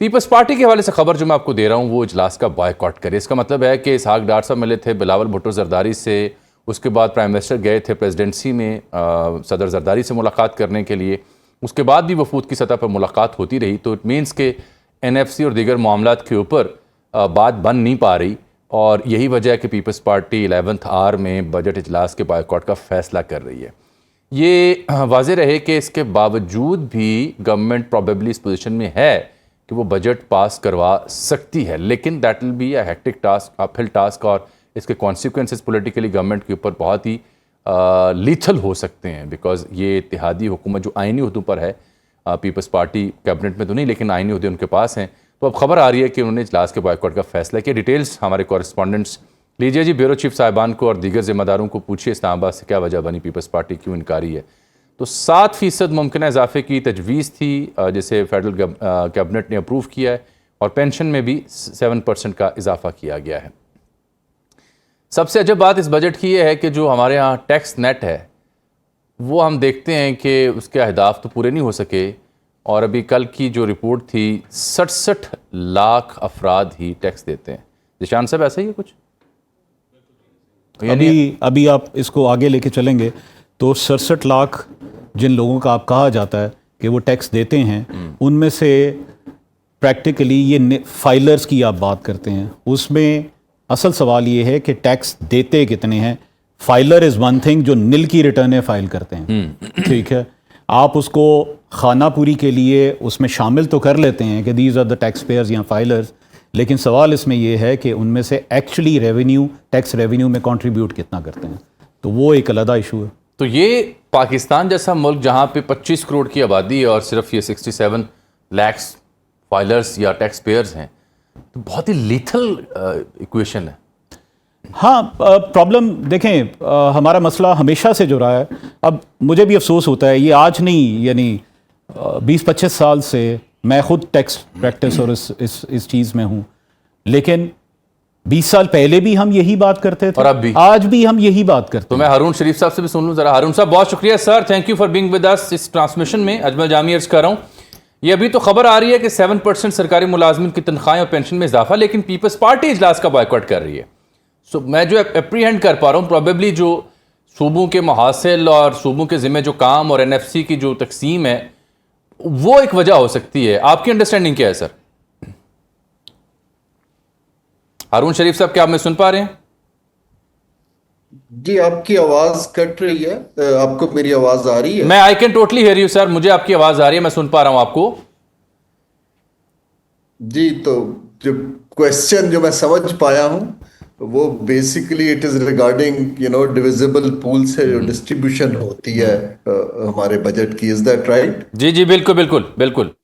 Peoples party के हवाले से खबर जो मैं आपको दे रहा हूँ वो इजलास का बॉयकॉट करे। इसका मतलब है कि इसहाक डार साहब मिले थे बिलावल भुट्टो जरदारी से, उसके बाद प्राइम मिनिस्टर गए थे प्रेसिडेंसी में सदर जरदारी से मुलाकात करने के लिए, उसके बाद भी वफूद की सतह पर मुलाकात होती रही। तो इट मीन्स के NFC और दीगर मामलात के ऊपर बात बन नहीं पा रही और यही वजह है कि पीपल्स पार्टी 11th आवर में बजट इजलास के बॉयकॉट का फैसला कर रही है। ये वाज़ेह रहे कि इसके बावजूद भी गवर्नमेंट प्रॉबेबली इस पोजीशन में है कि वो बजट पास करवा सकती है, लेकिन that will be a hectic task, uphill task, और इसके कॉन्सिक्वेंसेस पॉलिटिकली गवर्नमेंट के ऊपर बहुत ही लीथल हो सकते हैं। बिकॉज ये इत्तेहादी हुकूमत जो आइनी उहदों पर है, पीपल्स पार्टी कैबिनेट में तो नहीं लेकिन आइनी उहदे उनके पास हैं, तो अब खबर आ रही है कि उन्होंने इजलास के बॉयकॉट का फैसला किया। डिटेल्स हमारे कॉरेस्पॉन्डेंट्स लीजिए जी, ब्यूरो चीफ साहिबान को और दीगर जिम्मेदारों को पूछिए इस्लामाबाद से क्या वजह बनी, पीपल्स पार्टी क्यों इनकारी है। तो 7% मुमकिन इजाफे की तजवीज़ थी जिसे फेडरल कैबिनेट ने अप्रूव किया है, और पेंशन में भी 7% का इजाफा किया गया है। सबसे अजब बात इस बजट की यह है कि जो हमारे यहाँ टैक्स नेट है वो हम देखते हैं कि उसके अहदाफ तो पूरे नहीं हो सके, और अभी कल की जो रिपोर्ट थी 67 लाख अफराद ही टैक्स देते हैं। जिशान साहब ऐसा ही है कुछ? अभी आप इसको आगे लेके चलेंगे तो 67 लाख जिन लोगों का आप कहा जाता है कि वो टैक्स देते हैं, उनमें से प्रैक्टिकली ये फाइलर्स की आप बात करते हैं, उसमें असल सवाल ये है कि टैक्स देते कितने हैं। फाइलर इज़ वन थिंग, जो नील की रिटर्नें फाइल करते हैं, ठीक है, आप उसको खाना पूरी के लिए उसमें शामिल तो कर लेते हैं कि these are the tax payers या फाइलर्स, लेकिन सवाल इसमें यह है कि उनमें से एक्चुअली रेवेन्यू, टैक्स रेवेन्यू में कंट्रीब्यूट कितना करते हैं, तो वो एक अलग इशू है। तो ये पाकिस्तान जैसा मुल्क जहाँ पे 25 करोड़ की आबादी है और सिर्फ ये 67 लैक्स फाइलर्स या टैक्स पेयर्स हैं, तो बहुत ही लीथल इक्वेशन है। हाँ, प्रॉब्लम देखें, हमारा मसला हमेशा से जो रहा है, अब मुझे भी अफसोस होता है, ये आज नहीं, यानी 20-25 साल से मैं खुद टैक्स प्रैक्टिस और इस चीज़ में हूँ, लेकिन 20 साल पहले भी हम यही बात करते थे और अब भी, आज भी हम यही बात करते हैं। तो मैं हारून शरीफ साहब से भी सुन लूँ ज़रा। हारून साहब बहुत शुक्रिया sir, thank you for being with us इस ट्रांसमिशन में। अजमल जामी अर्ज कर रहा हूँ, ये अभी तो खबर आ रही है कि 7% सरकारी मुलाजमिन की तनख्वाहें और पेंशन में इजाफा, लेकिन पीपल्स पार्टी इजलास का बॉयकॉट कर रही है। सो मैं जो अप्रीहेंड कर पा रहा हूँ, प्रॉबेबली जो सूबों के महासिल और सूबों के ज़िम्मे जो काम और NFC की जो तकसीम है वो एक वजह हो सकती है। आपकी अंडरस्टैंडिंग क्या है सर? हारून शरीफ साहब, क्या आप मैं सुन पा रहे हैं? जी, आपकी आवाज कट रही है, आपको मेरी आवाज आ रही है? मैं I can totally here you sir, मुझे आपकी आवाज आ रही है, मैं सुन पा रहा हूं आपको। जी, तो जो क्वेश्चन जो मैं समझ पाया हूं वो basically it is regarding divisible pool से जो डिस्ट्रीब्यूशन होती है हमारे बजट की। Is that right? जी जी, बिल्कुल बिल्कुल बिल्कुल।